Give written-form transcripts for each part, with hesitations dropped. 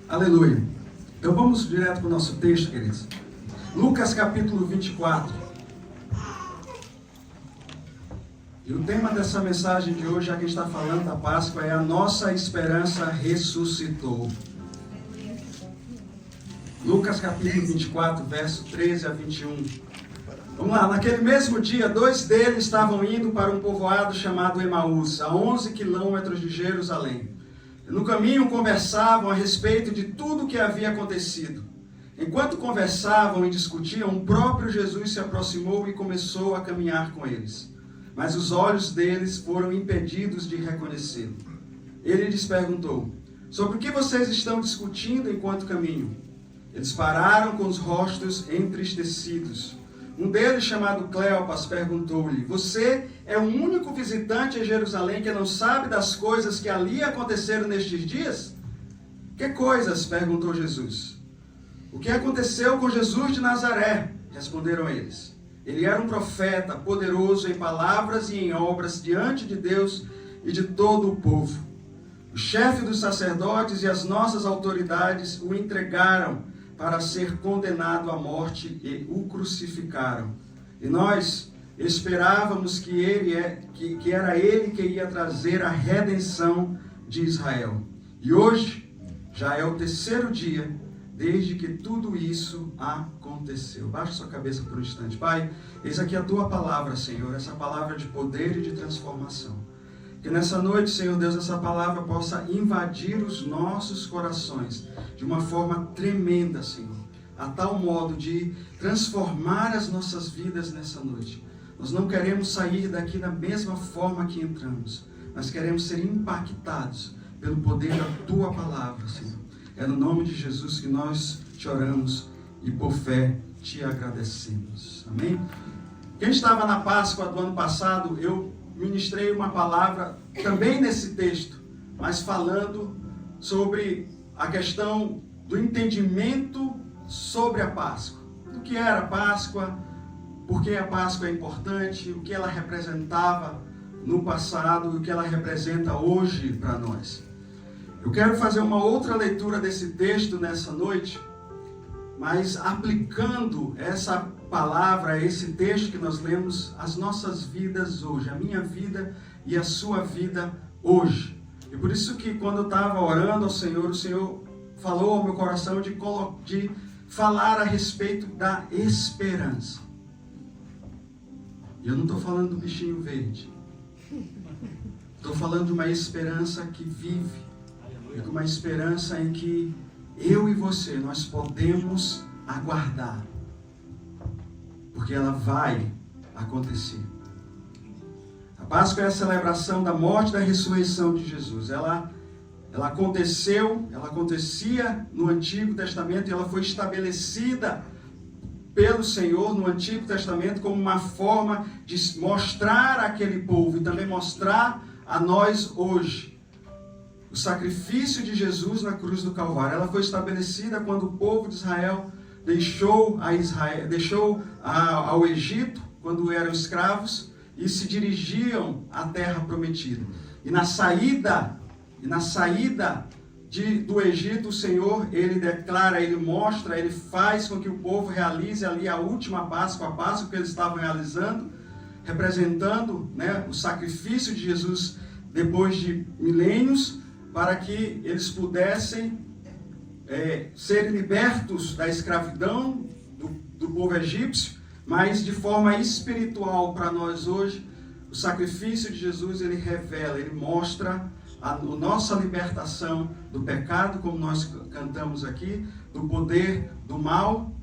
Aleluia. Então vamos direto para o nosso texto, queridos. Lucas capítulo 24. E o tema dessa mensagem de hoje, já que a gente está falando da Páscoa, é a nossa esperança ressuscitou. Lucas capítulo 24, verso 13 a 21. Vamos lá. Naquele mesmo dia, 2 deles estavam indo para um povoado chamado Emaús, a 11 quilômetros de Jerusalém. No caminho conversavam a respeito de tudo o que havia acontecido. Enquanto conversavam e discutiam, o próprio Jesus se aproximou e começou a caminhar com eles. Mas os olhos deles foram impedidos de reconhecê-lo. Ele lhes perguntou: sobre o que vocês estão discutindo enquanto caminham? Eles pararam com os rostos entristecidos. Um deles, chamado Cleopas, perguntou-lhe: você é o único visitante em Jerusalém que não sabe das coisas que ali aconteceram nestes dias? Que coisas? Perguntou Jesus. O que aconteceu com Jesus de Nazaré? Responderam eles. Ele era um profeta, poderoso em palavras e em obras diante de Deus e de todo o povo. O chefe dos sacerdotes e as nossas autoridades o entregaram para ser condenado à morte e o crucificaram. E nós esperávamos que era ele que ia trazer a redenção de Israel. E hoje já é o 3º dia desde que tudo isso aconteceu. Baixa sua cabeça por um instante. Pai, eis aqui a tua palavra, Senhor, essa palavra de poder e de transformação. Que nessa noite, Senhor Deus, essa palavra possa invadir os nossos corações de uma forma tremenda, Senhor, a tal modo de transformar as nossas vidas nessa noite. Nós não queremos sair daqui da mesma forma que entramos, mas queremos ser impactados pelo poder da tua palavra, Senhor. É no nome de Jesus que nós te oramos e por fé te agradecemos. Amém? Quem estava na Páscoa do ano passado, eu ministrei uma palavra também nesse texto, mas falando sobre a questão do entendimento sobre a Páscoa. O que era a Páscoa, por que a Páscoa é importante, o que ela representava no passado e o que ela representa hoje para nós. Eu quero fazer uma outra leitura desse texto nessa noite, mas aplicando essa palavra, esse texto que nós lemos, às nossas vidas hoje, a minha vida e a sua vida hoje. E por isso que quando eu estava orando ao Senhor, o Senhor falou ao meu coração de falar a respeito da esperança. E eu não estou falando do bichinho verde. Estou falando de uma esperança que vive. E uma esperança em que eu e você, nós podemos aguardar. Porque ela vai acontecer. A Páscoa é a celebração da morte e da ressurreição de Jesus. Ela acontecia no Antigo Testamento e ela foi estabelecida pelo Senhor no Antigo Testamento como uma forma de mostrar àquele povo e também mostrar a nós hoje o sacrifício de Jesus na cruz do Calvário. Ela foi estabelecida quando o povo de Israel deixou ao Egito, quando eram escravos, e se dirigiam à terra prometida. E na saída do Egito, o Senhor, ele declara, ele mostra, ele faz com que o povo realize ali a última Páscoa, a Páscoa que eles estavam realizando, representando, o sacrifício de Jesus depois de milênios, para que eles pudessem serem libertos da escravidão do povo egípcio, mas de forma espiritual para nós hoje. O sacrifício de Jesus, ele revela, ele mostra a nossa libertação do pecado, como nós cantamos aqui, do poder do mal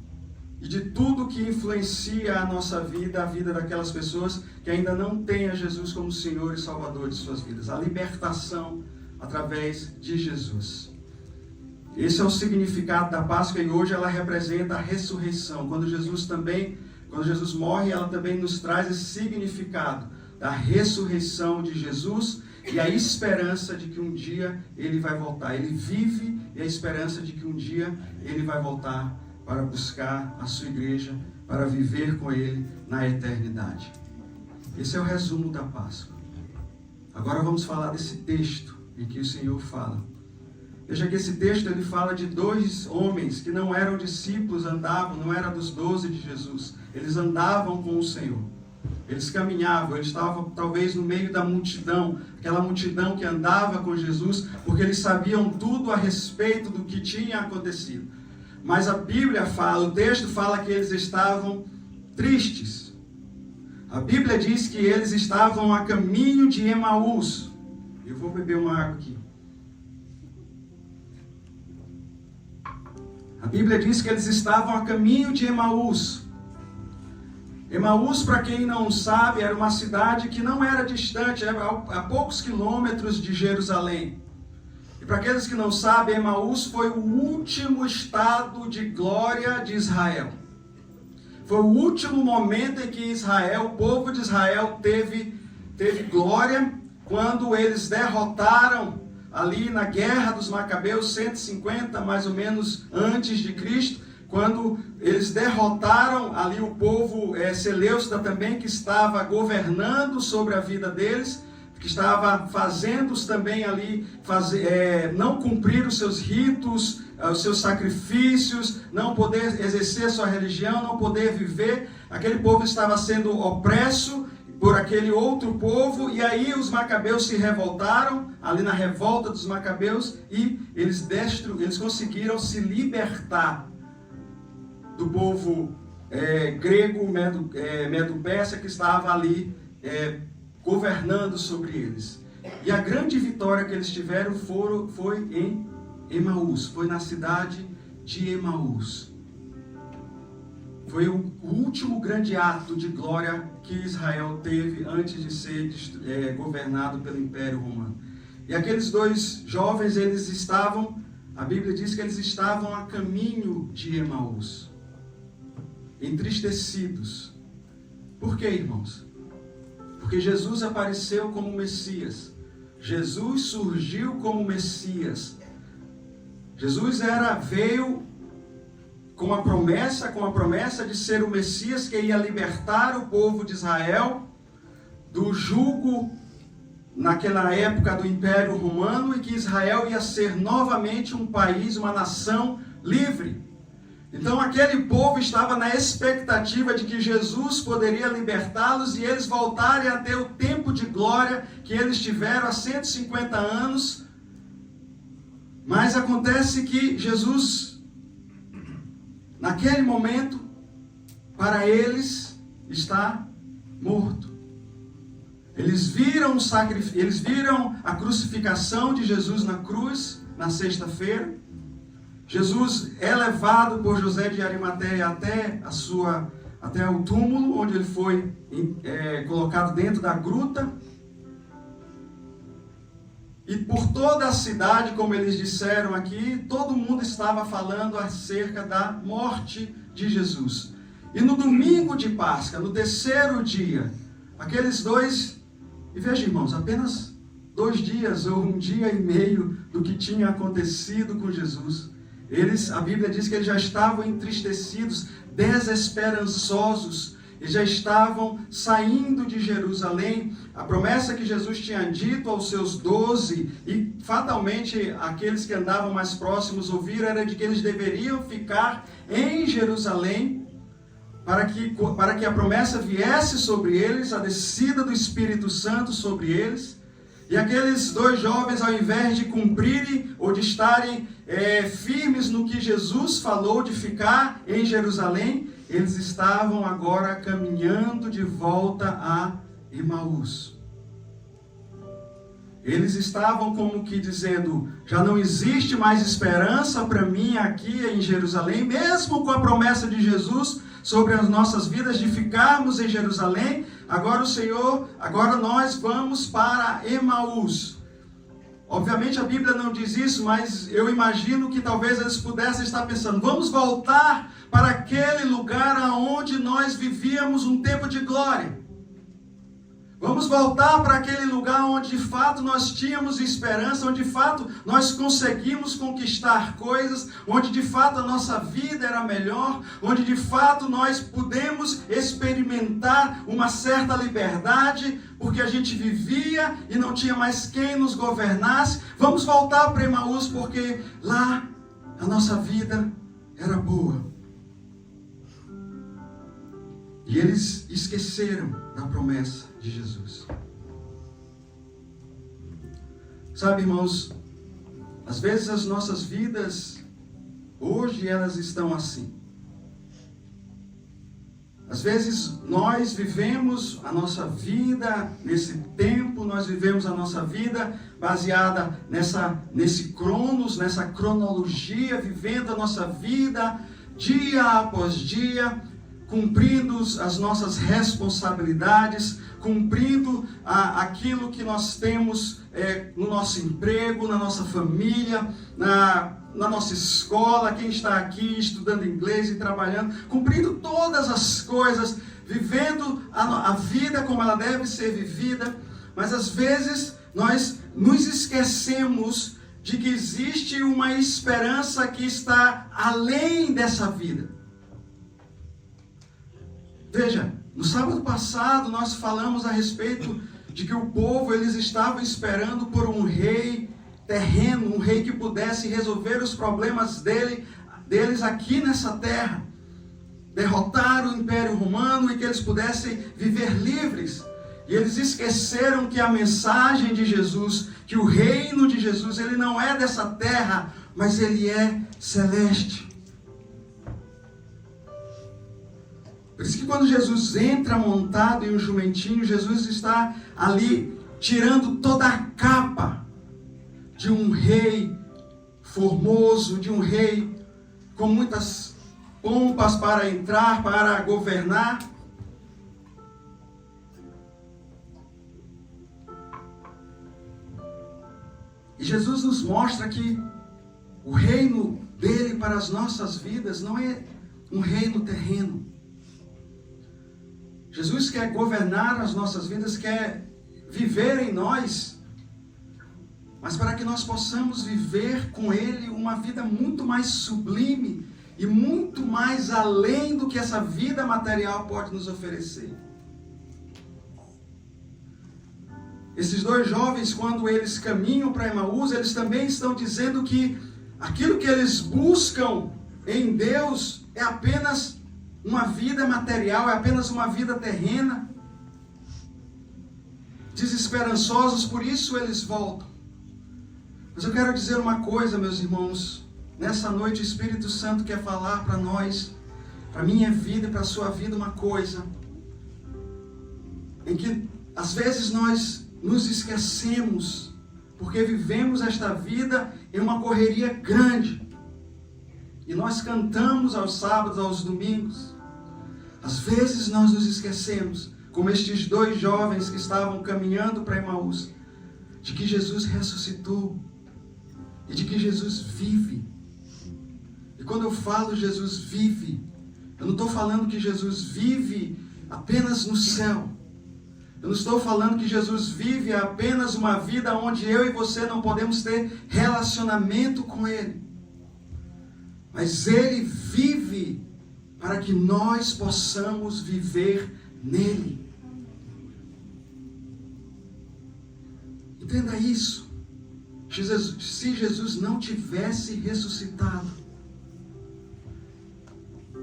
e de tudo que influencia a nossa vida, a vida daquelas pessoas que ainda não têm a Jesus como Senhor e Salvador de suas vidas. A libertação através de Jesus. Esse é o significado da Páscoa e hoje ela representa a ressurreição. Quando Jesus morre, ela também nos traz esse significado da ressurreição de Jesus e a esperança de que um dia ele vai voltar. Ele vive e a esperança de que um dia ele vai voltar para buscar a sua igreja, para viver com ele na eternidade. Esse é o resumo da Páscoa. Agora vamos falar desse texto em que o Senhor fala Veja que esse texto ele fala de 2 homens que não eram discípulos, andavam, não eram dos 12 de Jesus. Eles andavam com o Senhor. Eles caminhavam, eles estavam talvez no meio da multidão, aquela multidão que andava com Jesus, porque eles sabiam tudo a respeito do que tinha acontecido. Mas a Bíblia fala, o texto fala que eles estavam tristes. A Bíblia diz que eles estavam a caminho de Emaús. Eu vou beber uma água aqui. A Bíblia diz que eles estavam a caminho de Emaús. Emaús, para quem não sabe, era uma cidade que não era distante, era a poucos quilômetros de Jerusalém. E para aqueles que não sabem, Emaús foi o último estado de glória de Israel. Foi o último momento em que Israel, o povo de Israel, teve glória, quando eles derrotaram ali na guerra dos Macabeus, 150 mais ou menos antes de Cristo, quando eles derrotaram ali o povo Seleucida também, que estava governando sobre a vida deles, que estava fazendo-os também ali, não cumprir os seus ritos, os seus sacrifícios, não poder exercer a sua religião, não poder viver. Aquele povo estava sendo opresso por aquele outro povo, e aí os macabeus se revoltaram, ali na revolta dos macabeus, e eles conseguiram se libertar do povo grego, medo-persa, que estava ali governando sobre eles. E a grande vitória que eles tiveram foi em Emaús, foi na cidade de Emaús. Foi o último grande ato de glória que Israel teve antes de ser governado pelo Império Romano. E aqueles 2 jovens, a Bíblia diz que eles estavam a caminho de Emaús, entristecidos. Por quê, irmãos? Porque Jesus apareceu como Messias. Jesus surgiu como Messias. Jesus veio com a promessa de ser o Messias que ia libertar o povo de Israel do jugo naquela época do Império Romano, e que Israel ia ser novamente um país, uma nação livre. Então aquele povo estava na expectativa de que Jesus poderia libertá-los e eles voltarem a ter o tempo de glória que eles tiveram há 150 anos. Mas acontece que Jesus, naquele momento, para eles, está morto. Eles viram a crucificação de Jesus na cruz, na sexta-feira. Jesus é levado por José de Arimateia até o túmulo, onde ele foi colocado dentro da gruta. E por toda a cidade, como eles disseram aqui, todo mundo estava falando acerca da morte de Jesus. E no domingo de Páscoa, no 3º dia, aqueles 2, e veja, irmãos, apenas 2 dias ou 1 dia e meio do que tinha acontecido com Jesus, a Bíblia diz que eles já estavam entristecidos, desesperançosos, eles já estavam saindo de Jerusalém. A promessa que Jesus tinha dito aos seus 12, e fatalmente aqueles que andavam mais próximos ouviram, era de que eles deveriam ficar em Jerusalém, para que a promessa viesse sobre eles, a descida do Espírito Santo sobre eles. E aqueles 2 jovens, ao invés de cumprirem ou de estarem firmes no que Jesus falou de ficar em Jerusalém, eles estavam agora caminhando de volta a Emaús. Eles estavam como que dizendo: já não existe mais esperança para mim aqui em Jerusalém, mesmo com a promessa de Jesus sobre as nossas vidas de ficarmos em Jerusalém. Agora nós vamos para Emaús. Obviamente a Bíblia não diz isso, mas eu imagino que talvez eles pudessem estar pensando: vamos voltar para aquele lugar onde nós vivíamos um tempo de glória. Vamos voltar para aquele lugar onde de fato nós tínhamos esperança, onde de fato nós conseguimos conquistar coisas, onde de fato a nossa vida era melhor, onde de fato nós pudemos experimentar uma certa liberdade, porque a gente vivia e não tinha mais quem nos governasse. Vamos voltar para Emaús, porque lá a nossa vida era boa. E eles esqueceram da promessa de Jesus. Sabe, irmãos, às vezes as nossas vidas, hoje elas estão assim. Às vezes nós vivemos a nossa vida, nesse tempo, nós vivemos a nossa vida baseada nesse cronos, nessa cronologia, vivendo a nossa vida dia após dia, cumprindo as nossas responsabilidades, cumprindo aquilo que nós temos no nosso emprego, na nossa família, na nossa escola, quem está aqui estudando inglês e trabalhando, cumprindo todas as coisas, vivendo a vida como ela deve ser vivida, mas às vezes nós nos esquecemos de que existe uma esperança que está além dessa vida. Veja, no sábado passado nós falamos a respeito de que o povo, eles estavam esperando por um rei terreno, um rei que pudesse resolver os problemas deles aqui nessa terra, derrotar o Império Romano e que eles pudessem viver livres. E eles esqueceram que a mensagem de Jesus, que o reino de Jesus, ele não é dessa terra, mas ele é celeste. Por isso que quando Jesus entra montado em um jumentinho, Jesus está ali tirando toda a capa de um rei formoso, de um rei com muitas pompas para entrar, para governar. E Jesus nos mostra que o reino dele para as nossas vidas não é um reino terreno. Jesus quer governar as nossas vidas, quer viver em nós, mas para que nós possamos viver com Ele uma vida muito mais sublime e muito mais além do que essa vida material pode nos oferecer. Esses dois jovens, quando eles caminham para Emaús, eles também estão dizendo que aquilo que eles buscam em Deus é apenas uma vida material, é apenas uma vida terrena. Desesperançosos, por isso eles voltam. Mas eu quero dizer uma coisa, meus irmãos. Nessa noite o Espírito Santo quer falar para nós, para a minha vida e para a sua vida, uma coisa. Em que às vezes nós nos esquecemos, porque vivemos esta vida em uma correria grande. E nós cantamos aos sábados, aos domingos. Às vezes nós nos esquecemos, como estes dois jovens que estavam caminhando para Emaús, de que Jesus ressuscitou e de que Jesus vive. E quando eu falo Jesus vive, eu não estou falando que Jesus vive apenas no céu. Eu não estou falando que Jesus vive apenas uma vida onde eu e você não podemos ter relacionamento com Ele. Mas Ele vive para que nós possamos viver nele. Entenda isso. Se Jesus não tivesse ressuscitado,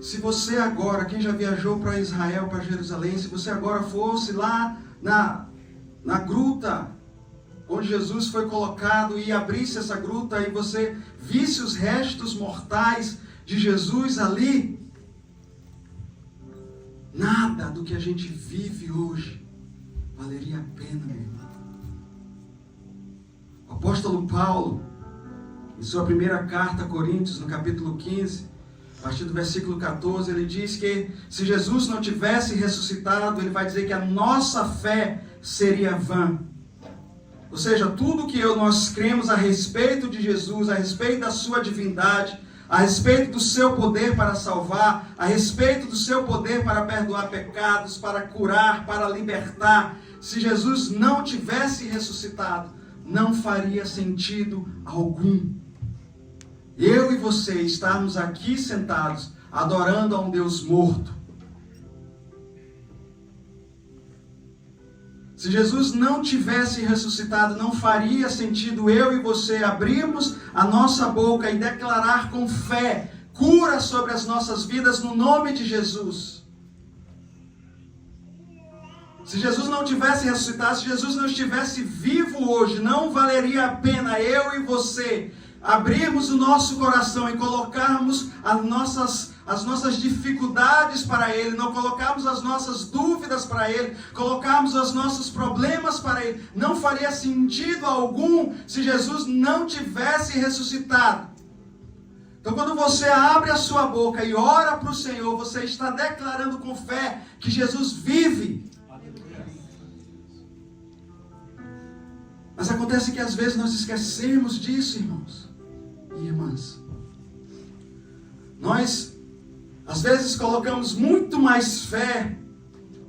se você agora, quem já viajou para Israel, para Jerusalém, se você agora fosse lá na gruta onde Jesus foi colocado e abrisse essa gruta e você visse os restos mortais de Jesus ali, nada do que a gente vive hoje valeria a pena, meu irmão. O apóstolo Paulo, em sua primeira carta a Coríntios, no capítulo 15, a partir do versículo 14, ele diz que se Jesus não tivesse ressuscitado, ele vai dizer que a nossa fé seria vã. Ou seja, tudo que nós cremos a respeito de Jesus, a respeito da sua divindade, a respeito do seu poder para salvar, a respeito do seu poder para perdoar pecados, para curar, para libertar. Se Jesus não tivesse ressuscitado, não faria sentido algum eu e você estarmos aqui sentados, adorando a um Deus morto. Se Jesus não tivesse ressuscitado, não faria sentido eu e você abrirmos a nossa boca e declarar com fé cura sobre as nossas vidas no nome de Jesus. Se Jesus não tivesse ressuscitado, se Jesus não estivesse vivo hoje, não valeria a pena eu e você abrirmos o nosso coração e colocarmos as nossas dificuldades para Ele, não colocarmos as nossas dúvidas para Ele, colocarmos os nossos problemas para Ele. Não faria sentido algum se Jesus não tivesse ressuscitado. Então, quando você abre a sua boca e ora para o Senhor, você está declarando com fé que Jesus vive. Mas acontece que às vezes nós esquecemos disso, irmãos e irmãs. Nós, às vezes, colocamos muito mais fé.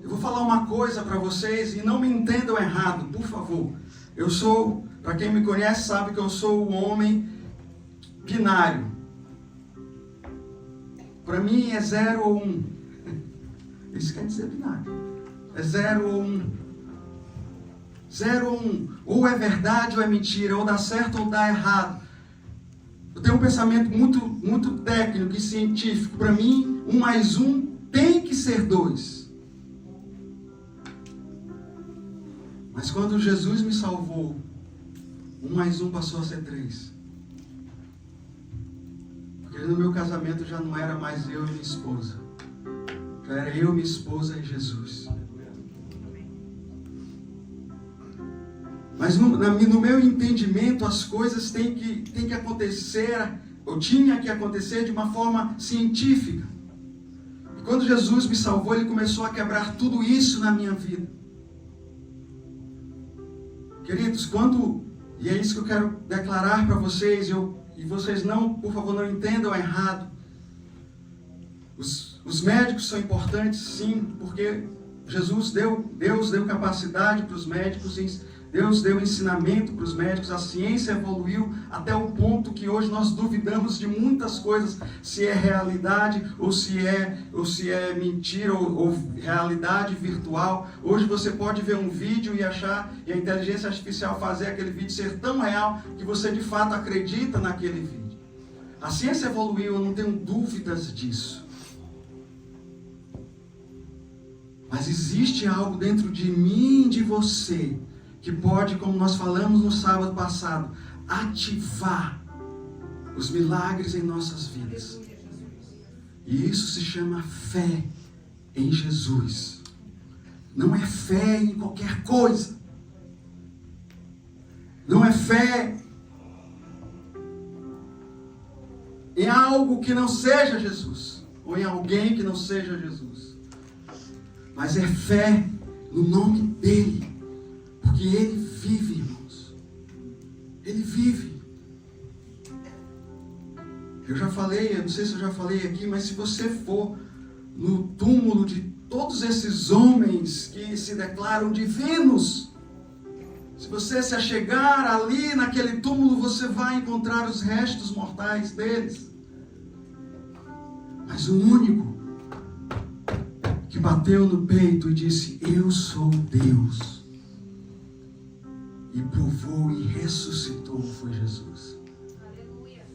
Eu vou falar uma coisa para vocês e não me entendam errado, por favor. Eu sou, para quem me conhece sabe que eu sou um homem binário. Para mim é 0 ou 1. Isso quer dizer binário. É 0 ou 1. 0 ou 1. Ou é verdade ou é mentira. Ou dá certo ou dá errado. Eu tenho um pensamento muito técnico e científico. Para mim, 1 mais 1 tem que ser 2. Mas quando Jesus me salvou, 1 mais 1 passou a ser 3. Porque no meu casamento já não era mais eu e minha esposa. Já era eu, minha esposa e Jesus. Mas no meu entendimento, as coisas têm que acontecer, ou tinha que acontecer de uma forma científica. E quando Jesus me salvou, Ele começou a quebrar tudo isso na minha vida. Queridos, e é isso que eu quero declarar para vocês, e vocês não, por favor, não entendam errado. Os médicos são importantes, sim, porque Deus deu capacidade para os médicos, Deus deu ensinamento para os médicos, a ciência evoluiu até o ponto que hoje nós duvidamos de muitas coisas, se é realidade ou se é mentira ou realidade virtual. Hoje você pode ver um vídeo e achar, e a inteligência artificial fazer aquele vídeo ser tão real que você de fato acredita naquele vídeo. A ciência evoluiu, eu não tenho dúvidas disso. Mas existe algo dentro de mim e de você que pode, como nós falamos no sábado passado, ativar os milagres em nossas vidas. E isso se chama fé em Jesus. Não é fé em qualquer coisa. Não é fé em algo que não seja Jesus, ou em alguém que não seja Jesus. Mas é fé no nome dEle. Porque Ele vive, irmãos. Ele vive. Eu não sei se eu já falei aqui, mas se você for no túmulo de todos esses homens que se declaram divinos, se você se achegar ali naquele túmulo, você vai encontrar os restos mortais deles. Mas o único que bateu no peito e disse: eu sou Deus, e provou e ressuscitou, foi Jesus. Aleluia.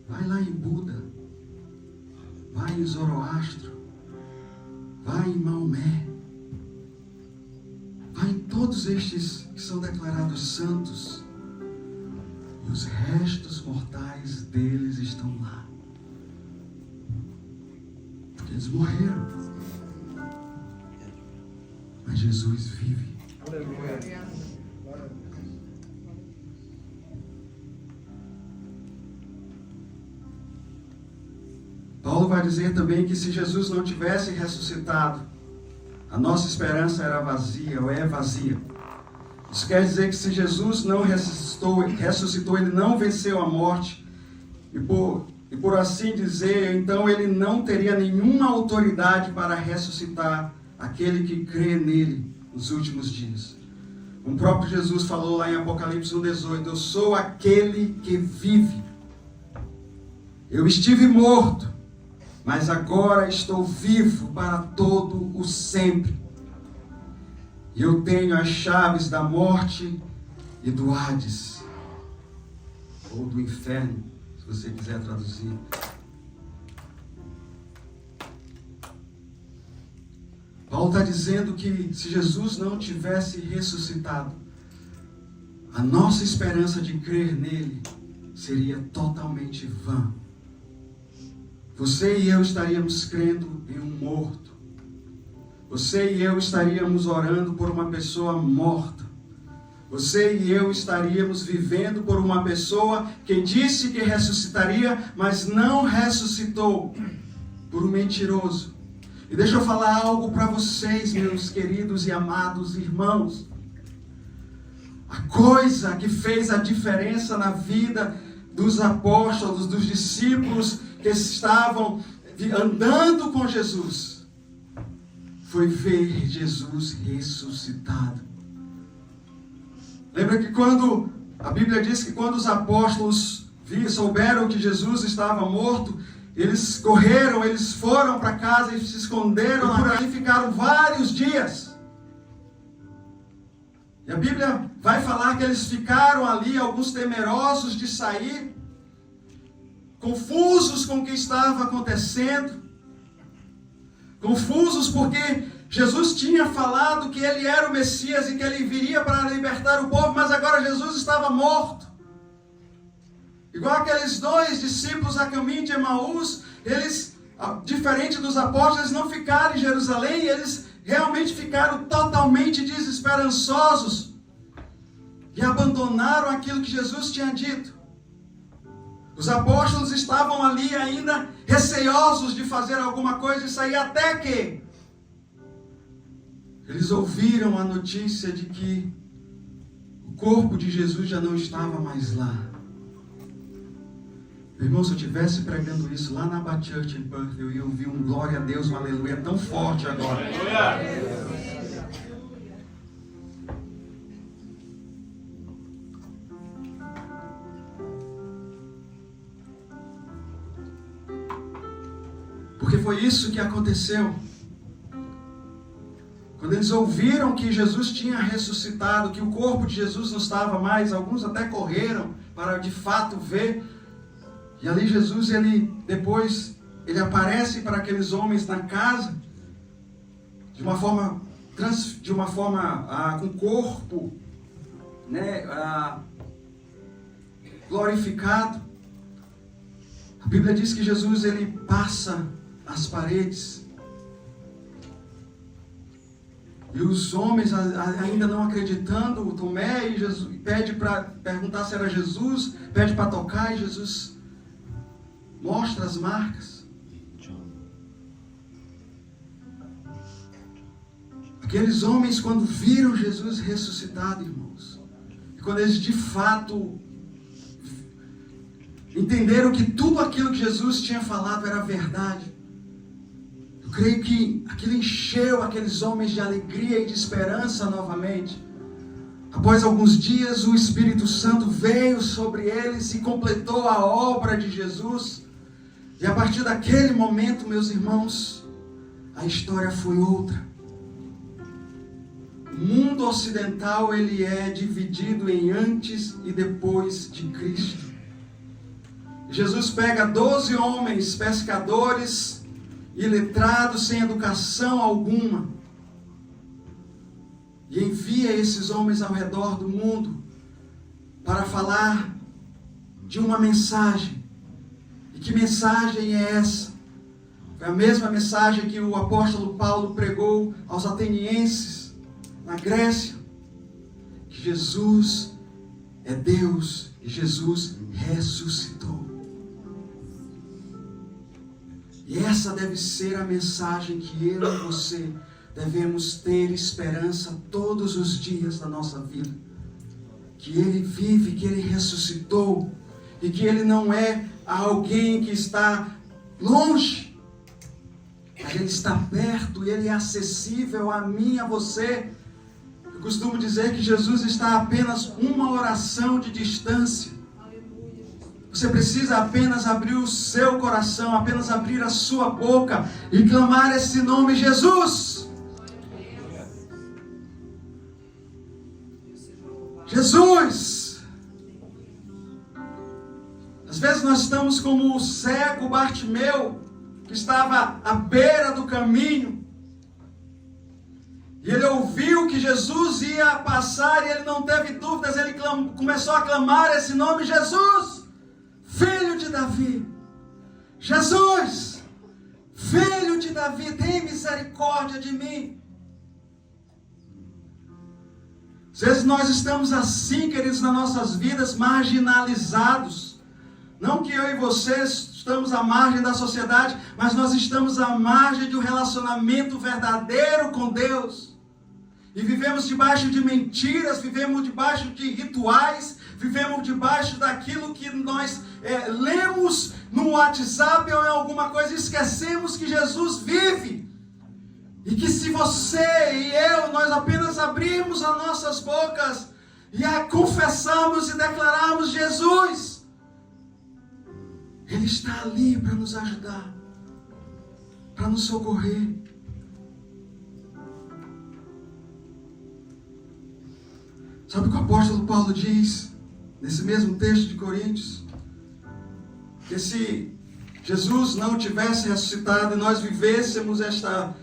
Vai lá em Buda, vai em Zoroastro, vai em Maomé, vai em todos estes que são declarados santos, e os restos mortais deles estão lá. Porque eles morreram, mas Jesus vive. Aleluia. Paulo vai dizer também que se Jesus não tivesse ressuscitado, a nossa esperança era vazia, ou é vazia. Isso quer dizer que se Jesus não ressuscitou, Ele não venceu a morte, e por assim dizer, então ele não teria nenhuma autoridade para ressuscitar aquele que crê nele nos últimos dias. O próprio Jesus falou lá em Apocalipse 1,18: eu sou aquele que vive. Eu estive morto, mas agora estou vivo para todo o sempre. E eu tenho as chaves da morte e do Hades, ou do inferno, se você quiser traduzir. Paulo está dizendo que se Jesus não tivesse ressuscitado, a nossa esperança de crer nele seria totalmente vã. Você e eu estaríamos crendo em um morto. Você e eu estaríamos orando por uma pessoa morta. Você e eu estaríamos vivendo por uma pessoa que disse que ressuscitaria, mas não ressuscitou, por um mentiroso. E deixa eu falar algo para vocês, meus queridos e amados irmãos. A coisa que fez a diferença na vida dos apóstolos, dos discípulos que estavam andando com Jesus, foi ver Jesus ressuscitado. Lembra que quando a Bíblia diz que quando os apóstolos souberam que Jesus estava morto, eles correram, eles foram para casa e se esconderam por aí, ficaram vários dias. E a Bíblia vai falar que eles ficaram ali, alguns temerosos de sair, confusos com o que estava acontecendo, confusos porque Jesus tinha falado que ele era o Messias e que ele viria para libertar o povo, mas agora Jesus estava morto. Igual aqueles dois discípulos a caminho de Emaús, eles, diferente dos apóstolos, eles não ficaram em Jerusalém, eles realmente ficaram totalmente desesperançosos e abandonaram aquilo que Jesus tinha dito. Os apóstolos estavam ali ainda receosos de fazer alguma coisa e sair, até que eles ouviram a notícia de que o corpo de Jesus já não estava mais lá. Irmão, se eu estivesse pregando isso lá na Abba Church em Perth, eu ia ouvir um glória a Deus, um aleluia tão forte agora. Porque foi isso que aconteceu. Quando eles ouviram que Jesus tinha ressuscitado, que o corpo de Jesus não estava mais, alguns até correram para de fato ver. E ali Jesus, depois aparece para aqueles homens na casa, de uma forma com corpo, né, glorificado. A Bíblia diz que Jesus, ele passa as paredes. E os homens, ainda não acreditando, o Tomé e Jesus, pede para perguntar se era Jesus, pede para tocar, e Jesus mostra as marcas. Aqueles homens, quando viram Jesus ressuscitado, irmãos, e quando eles de fato entenderam que tudo aquilo que Jesus tinha falado era verdade, eu creio que aquilo encheu aqueles homens de alegria e de esperança novamente. Após alguns dias, o Espírito Santo veio sobre eles e completou a obra de Jesus. E a partir daquele momento, meus irmãos, a história foi outra. O mundo ocidental, ele é dividido em antes e depois de Cristo. Jesus pega 12 homens, pescadores, iletrados, sem educação alguma, e envia esses homens ao redor do mundo para falar de uma mensagem. E que mensagem é essa? Foi a mesma mensagem que o apóstolo Paulo pregou aos atenienses na Grécia, que Jesus é Deus e Jesus ressuscitou. E essa deve ser a mensagem que eu e você devemos ter esperança todos os dias da nossa vida. Que Ele vive, que Ele ressuscitou, e que Ele não é alguém que está longe, mas Ele está perto e Ele é acessível a mim e a você. Eu costumo dizer que Jesus está a apenas uma oração de distância. Você precisa apenas abrir o seu coração, apenas abrir a sua boca e clamar esse nome, Jesus. Jesus. Às vezes nós estamos como o cego Bartimeu, que estava à beira do caminho, e ele ouviu que Jesus ia passar e ele não teve dúvidas, ele começou a clamar esse nome, Jesus, Filho de Davi. Jesus, Filho de Davi, tem misericórdia de mim. Às vezes nós estamos assim, queridos, nas nossas vidas, marginalizados. Não que eu e vocês estamos à margem da sociedade, mas nós estamos à margem de um relacionamento verdadeiro com Deus. E vivemos debaixo de mentiras, vivemos debaixo de rituais, vivemos debaixo daquilo que nós lemos no WhatsApp ou em alguma coisa, e esquecemos que Jesus vive. E que se você e eu, nós apenas abrirmos as nossas bocas e a confessarmos e declararmos Jesus, Ele está ali para nos ajudar, para nos socorrer. Sabe o que o apóstolo Paulo diz nesse mesmo texto de Coríntios? Que se Jesus não tivesse ressuscitado e nós vivêssemos esta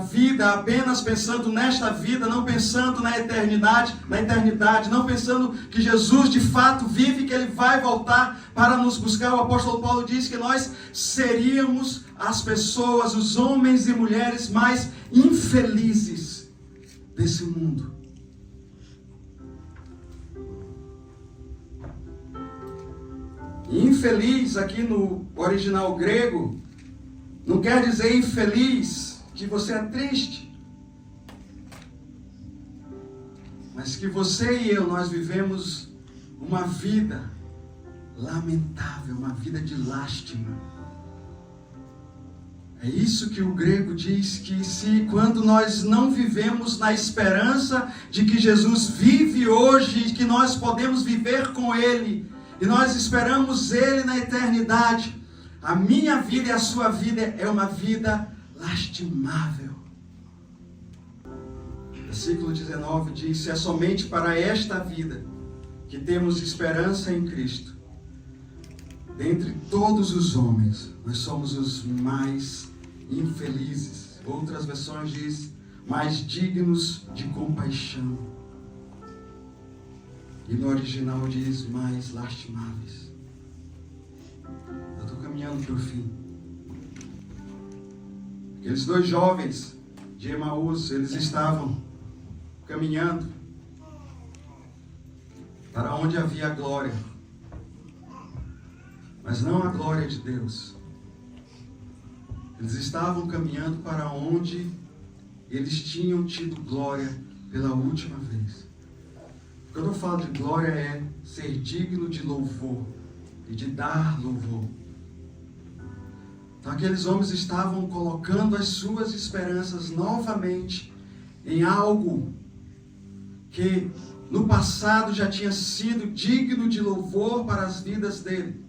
vida apenas pensando nesta vida, não pensando na eternidade, não pensando que Jesus de fato vive, que Ele vai voltar para nos buscar. O apóstolo Paulo diz que nós seríamos as pessoas, os homens e mulheres mais infelizes desse mundo. Infeliz aqui no original grego não quer dizer infeliz que você é triste, mas que você e eu, nós vivemos uma vida lamentável, uma vida de lástima. É isso que o grego diz, que se quando nós não vivemos na esperança de que Jesus vive hoje e que nós podemos viver com Ele, e nós esperamos Ele na eternidade, a minha vida e a sua vida é uma vida lastimável. Versículo 19 diz: é somente para esta vida que temos esperança em Cristo. Dentre todos os homens, nós somos os mais infelizes. Outras versões diz, mais dignos de compaixão. E no original diz, mais lastimáveis. Eu estou caminhando para o fim. Aqueles dois jovens de Emaús, eles estavam caminhando para onde havia a glória, mas não a glória de Deus. Eles estavam caminhando para onde eles tinham tido glória pela última vez. Quando eu falo de glória é ser digno de louvor e de dar louvor. Então aqueles homens estavam colocando as suas esperanças novamente em algo que no passado já tinha sido digno de louvor para as vidas dele.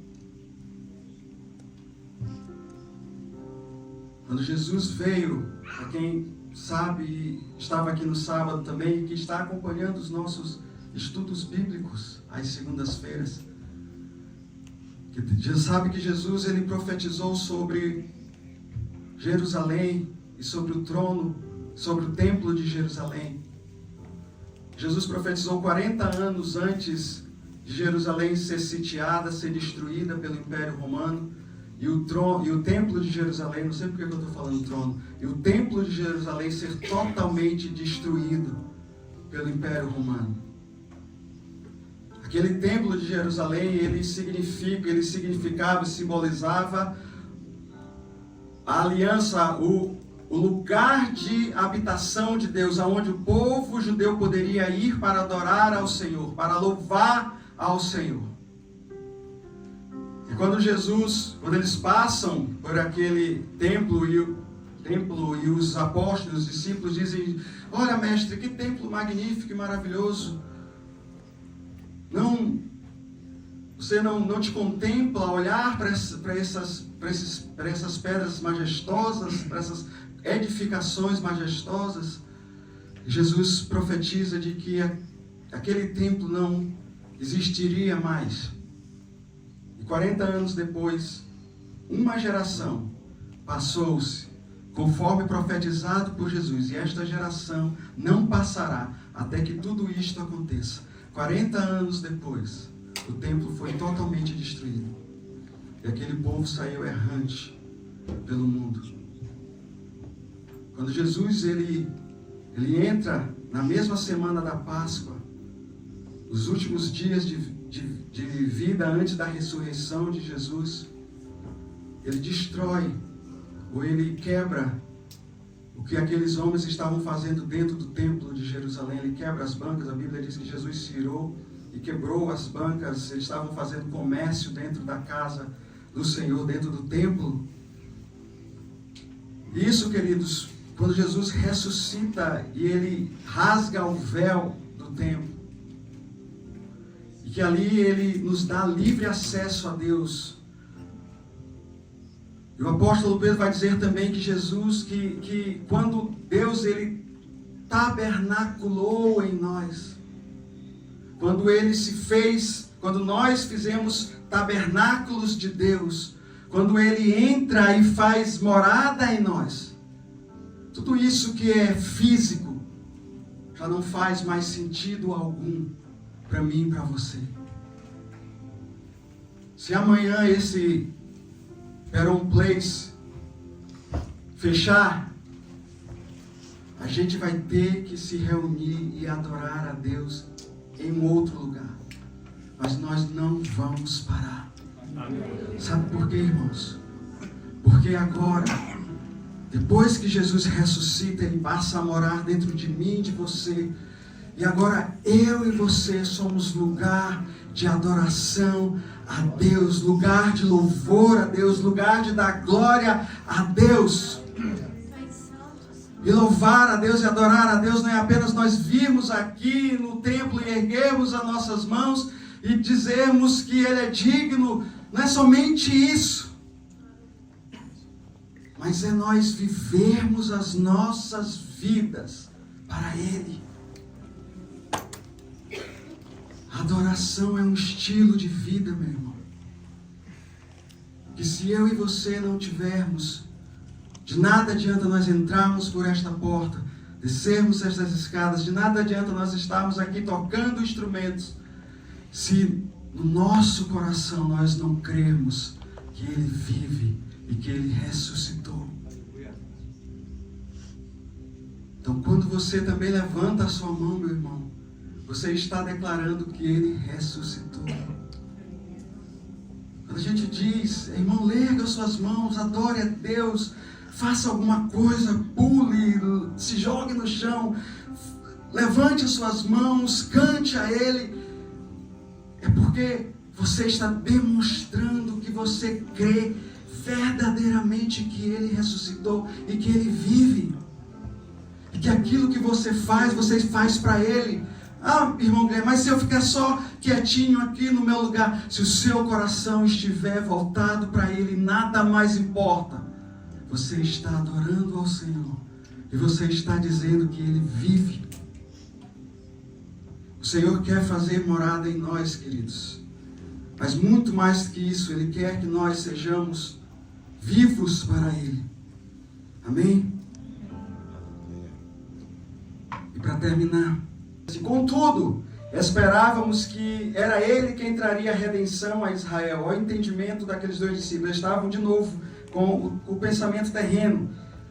Quando Jesus veio, para quem sabe, estava aqui no sábado também, que está acompanhando os nossos estudos bíblicos às segundas-feiras, que já sabe que Jesus ele profetizou sobre Jerusalém e sobre o trono, sobre o templo de Jerusalém. Jesus profetizou 40 anos antes de Jerusalém ser sitiada, ser destruída pelo Império Romano, e o templo de Jerusalém, não sei porque eu estou falando trono, e o templo de Jerusalém ser totalmente destruído pelo Império Romano. Aquele templo de Jerusalém, ele significava, simbolizava a aliança, o lugar de habitação de Deus, aonde o povo judeu poderia ir para adorar ao Senhor, para louvar ao Senhor. quando eles passam por aquele templo e os apóstolos, os discípulos dizem: olha, mestre, que templo magnífico e maravilhoso. Você não te contempla olhar para essas pedras majestosas, para essas edificações majestosas? Jesus profetiza de que aquele templo não existiria mais. E 40 anos depois, uma geração passou-se, conforme profetizado por Jesus, e esta geração não passará até que tudo isto aconteça. 40 anos depois, o templo foi totalmente destruído. E aquele povo saiu errante pelo mundo. Quando Jesus ele entra na mesma semana da Páscoa, os últimos dias de vida antes da ressurreição de Jesus, ele destrói, ou ele quebra o que aqueles homens estavam fazendo dentro do templo de Jerusalém. Ele quebra as bancas. A Bíblia diz que Jesus se irou e quebrou as bancas. Eles estavam fazendo comércio dentro da casa do Senhor, dentro do templo. Isso, queridos, quando Jesus ressuscita e ele rasga o véu do templo, e que ali ele nos dá livre acesso a Deus. E o apóstolo Pedro vai dizer também que Jesus, que quando Deus ele tabernaculou em nós, quando ele se fez, quando nós fizemos tabernáculos de Deus, quando ele entra e faz morada em nós, tudo isso que é físico já não faz mais sentido algum para mim e para você. Se amanhã esse Peron Place fechar, a gente vai ter que se reunir e adorar a Deus em um outro lugar. Mas nós não vamos parar. Sabe por quê, irmãos? Porque agora, depois que Jesus ressuscita, ele passa a morar dentro de mim e de você. E agora eu e você somos lugar de adoração a Deus, lugar de louvor a Deus, lugar de dar glória a Deus. E louvar a Deus e adorar a Deus não é apenas nós virmos aqui no templo e erguermos as nossas mãos e dizermos que Ele é digno. Não é somente isso, mas é nós vivermos as nossas vidas para Ele. A adoração é um estilo de vida, meu irmão. Que se eu e você não tivermos, de nada adianta nós entrarmos por esta porta, descermos estas escadas, de nada adianta nós estarmos aqui tocando instrumentos, se no nosso coração nós não crermos que Ele vive e que Ele ressuscitou. Então, quando você também levanta a sua mão, meu irmão, você está declarando que Ele ressuscitou. Quando a gente diz: irmão, erga suas mãos, adore a Deus, faça alguma coisa, pule, se jogue no chão, levante as suas mãos, cante a Ele, é porque você está demonstrando que você crê verdadeiramente que Ele ressuscitou e que Ele vive. E que aquilo que você faz para Ele. Ah, irmão Guilherme, mas se eu ficar só quietinho aqui no meu lugar, se o seu coração estiver voltado para Ele, nada mais importa. Você está adorando ao Senhor. E você está dizendo que Ele vive. O Senhor quer fazer morada em nós, queridos. Mas muito mais que isso, Ele quer que nós sejamos vivos para Ele. Amém? E para terminar, contudo, esperávamos que era Ele quem traria a redenção a Israel. Ao entendimento daqueles dois discípulos, eles estavam de novo com o pensamento terreno.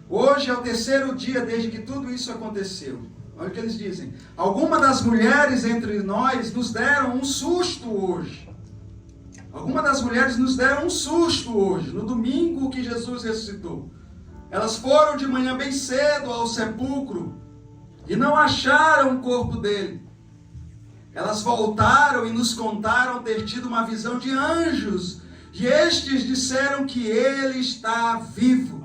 Hoje é o terceiro dia desde que tudo isso aconteceu. Olha o que eles dizem: algumas das mulheres entre nós nos deram um susto hoje. Algumas das mulheres nos deram um susto hoje, no domingo que Jesus ressuscitou. Elas foram de manhã bem cedo ao sepulcro e não acharam o corpo dele. Elas voltaram e nos contaram ter tido uma visão de anjos E estes disseram que ele está vivo.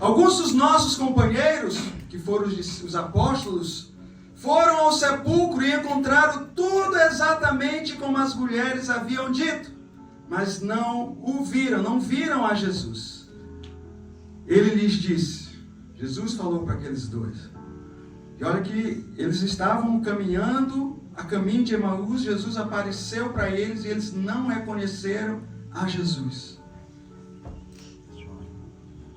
Alguns dos nossos companheiros, que foram os apóstolos, foram ao sepulcro e encontraram tudo exatamente como as mulheres haviam dito, mas não o viram, não viram a Jesus. Ele lhes disse, Jesus falou para aqueles dois, e olha que eles estavam caminhando a caminho de Emaús, Jesus apareceu para eles e eles não reconheceram a Jesus.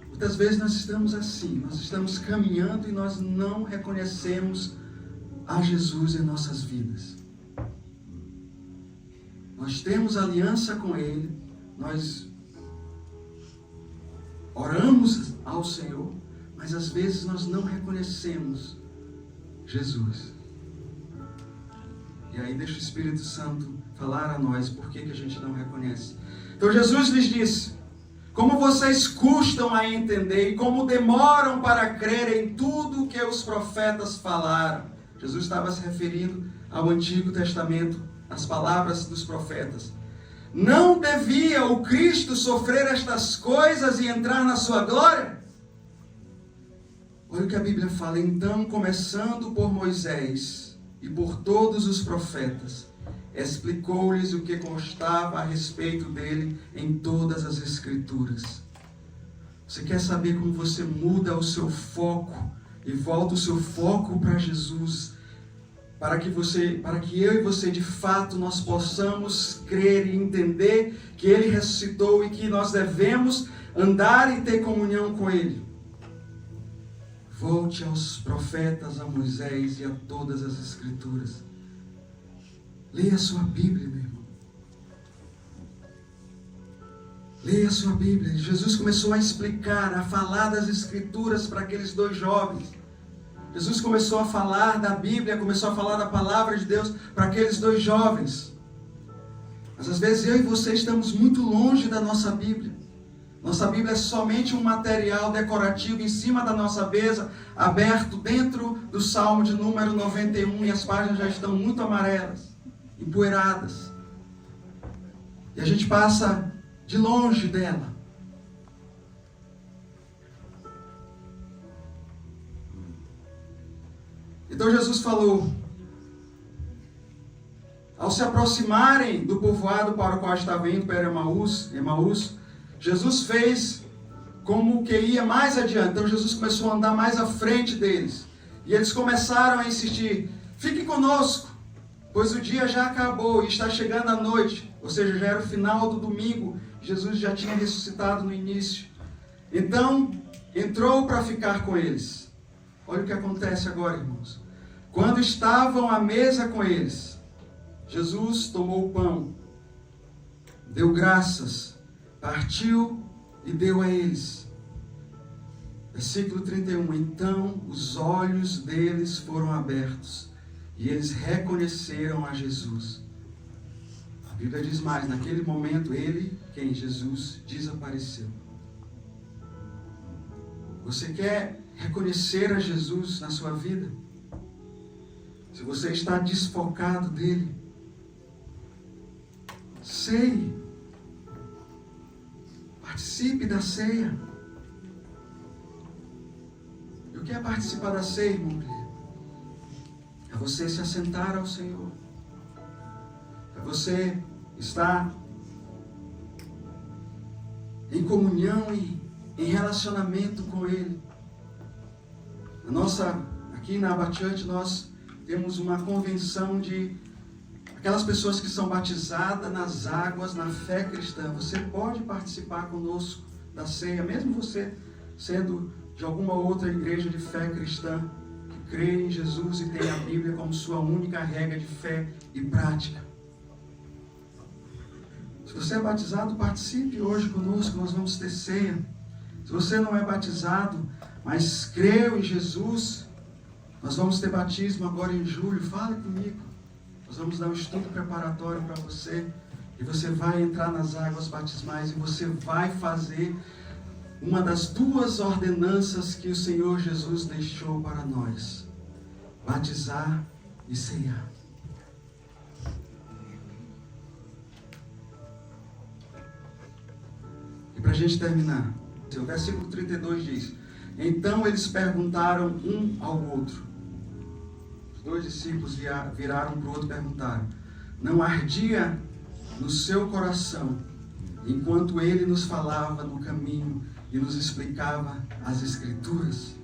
Muitas vezes nós estamos assim, nós estamos caminhando e nós não reconhecemos a Jesus em nossas vidas. Nós temos aliança com Ele, nós oramos ao Senhor, mas às vezes nós não reconhecemos Jesus. E aí deixa o Espírito Santo falar a nós por que a gente não reconhece. Então Jesus lhes disse, como vocês custam a entender e como demoram para crer em tudo o que os profetas falaram. Jesus estava se referindo ao Antigo Testamento, as palavras dos profetas. Não devia o Cristo sofrer estas coisas e entrar na sua glória? Olha o que a Bíblia fala. Então, começando por Moisés e por todos os profetas, explicou-lhes o que constava a respeito dele em todas as Escrituras. Você quer saber como você muda o seu foco e volta o seu foco para Jesus, para que eu e você de fato nós possamos crer e entender que Ele ressuscitou e que nós devemos andar e ter comunhão com Ele. Volte aos profetas, a Moisés e a todas as Escrituras. Leia a sua Bíblia, meu irmão. Leia a sua Bíblia. Jesus começou a explicar, a falar das Escrituras para aqueles dois jovens. Jesus começou a falar da Bíblia, começou a falar da palavra de Deus para aqueles dois jovens. Mas às vezes eu e você estamos muito longe da nossa Bíblia. Nossa Bíblia é somente um material decorativo em cima da nossa mesa, aberto dentro do Salmo de número 91, e as páginas já estão muito amarelas, empoeiradas. E a gente passa de longe dela. Então Jesus falou, ao se aproximarem do povoado para o qual estava indo, para Emaús, Jesus fez como que ia mais adiante. Então Jesus começou a andar mais à frente deles. E eles começaram a insistir, fique conosco, pois o dia já acabou e está chegando a noite. Ou seja, já era o final do domingo. Jesus já tinha ressuscitado no início. Então, entrou para ficar com eles. Olha o que acontece agora, irmãos. Quando estavam à mesa com eles, Jesus tomou o pão, deu graças, partiu e deu a eles. Versículo 31. Então os olhos deles foram abertos e eles reconheceram a Jesus. A Bíblia diz mais, naquele momento ele, quem? Jesus, desapareceu. Você quer reconhecer a Jesus na sua vida? Se você está desfocado dele, ceie. Participe da ceia. E o que é participar da ceia, irmão? É você se assentar ao Senhor. É você estar em comunhão e em relacionamento com Ele. Aqui na Abatiante nós temos uma convenção de aquelas pessoas que são batizadas nas águas, na fé cristã. Você pode participar conosco da ceia, mesmo você sendo de alguma outra igreja de fé cristã, que crê em Jesus e tem a Bíblia como sua única regra de fé e prática. Se você é batizado, participe hoje conosco, nós vamos ter ceia. Se você não é batizado, mas creu em Jesus, nós vamos ter batismo agora em julho. Fale comigo. Nós vamos dar um estudo preparatório para você. E você vai entrar nas águas batismais e você vai fazer uma das duas ordenanças que o Senhor Jesus deixou para nós: batizar e ceiar. gente terminar. O versículo 32 diz: então eles perguntaram um ao outro. Os dois discípulos viraram para o outro e perguntaram: não ardia no seu coração enquanto ele nos falava no caminho e nos explicava as Escrituras?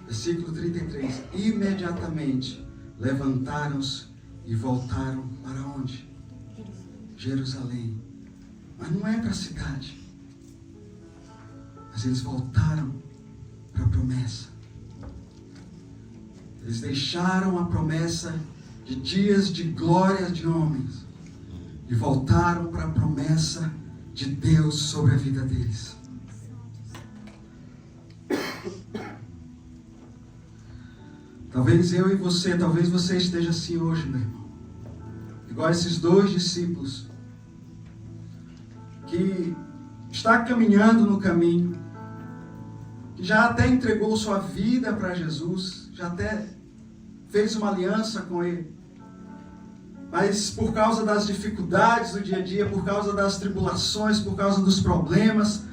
Versículo 33. Imediatamente levantaram-se e voltaram para onde? Jerusalém. Mas não é para a cidade. Mas eles voltaram para a promessa. Eles deixaram a promessa de dias de glória de homens e voltaram para a promessa de Deus sobre a vida deles. Talvez eu e você, talvez você esteja assim hoje, meu irmão. Igual esses dois discípulos que está caminhando no caminho, que já até entregou sua vida para Jesus, já até fez uma aliança com Ele. Mas por causa das dificuldades do dia a dia, por causa das tribulações, por causa dos problemas,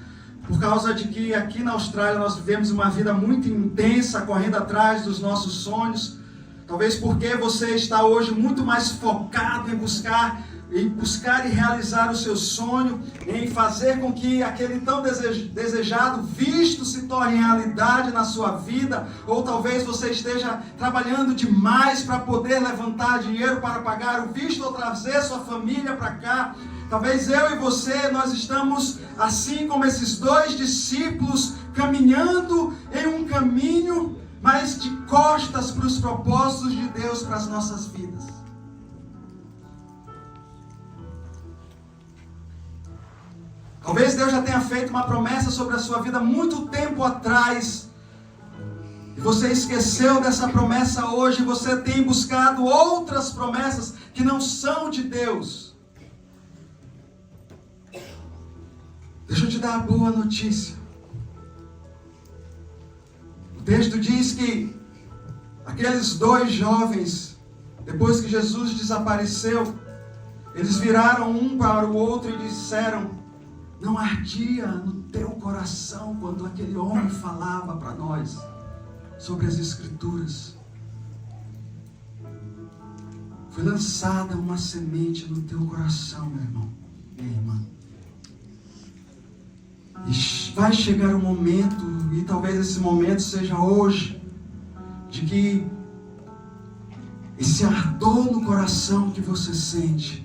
por causa de que aqui na Austrália nós vivemos uma vida muito intensa, correndo atrás dos nossos sonhos. Talvez porque você está hoje muito mais focado em buscar e realizar o seu sonho, em fazer com que aquele tão desejado visto se torne realidade na sua vida. Ou talvez você esteja trabalhando demais para poder levantar dinheiro para pagar o visto ou trazer sua família para cá. Talvez eu e você, nós estamos assim como esses dois discípulos, caminhando em um caminho, mas de costas para os propósitos de Deus para as nossas vidas. Talvez Deus já tenha feito uma promessa sobre a sua vida muito tempo atrás, e você esqueceu dessa promessa hoje, e você tem buscado outras promessas que não são de Deus. Deixa eu te dar a boa notícia. O texto diz que aqueles dois jovens, depois que Jesus desapareceu, eles viraram um para o outro e disseram: não ardia no teu coração quando aquele homem falava para nós sobre as Escrituras? Foi lançada uma semente no teu coração, meu irmão, minha irmã. E vai chegar um momento, e talvez esse momento seja hoje, de que esse ardor no coração que você sente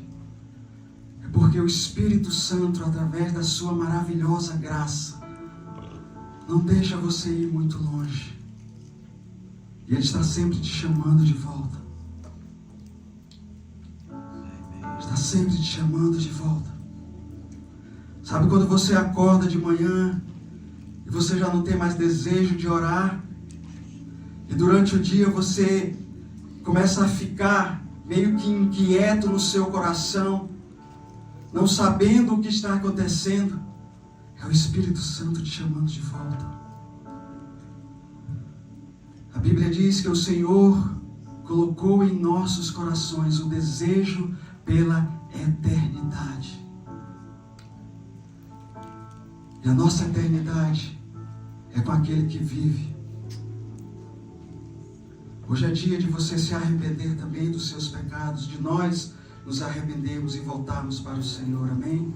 é porque o Espírito Santo, através da sua maravilhosa graça, não deixa você ir muito longe. E Ele está sempre te chamando de volta. Está sempre te chamando de volta. Sabe quando você acorda de manhã e você já não tem mais desejo de orar? E durante o dia você começa a ficar meio que inquieto no seu coração, não sabendo o que está acontecendo? É o Espírito Santo te chamando de volta. A Bíblia diz que o Senhor colocou em nossos corações o desejo pela eternidade. E a nossa eternidade é com aquele que vive. Hoje é dia de você se arrepender também dos seus pecados, de nós nos arrependermos e voltarmos para o Senhor, amém?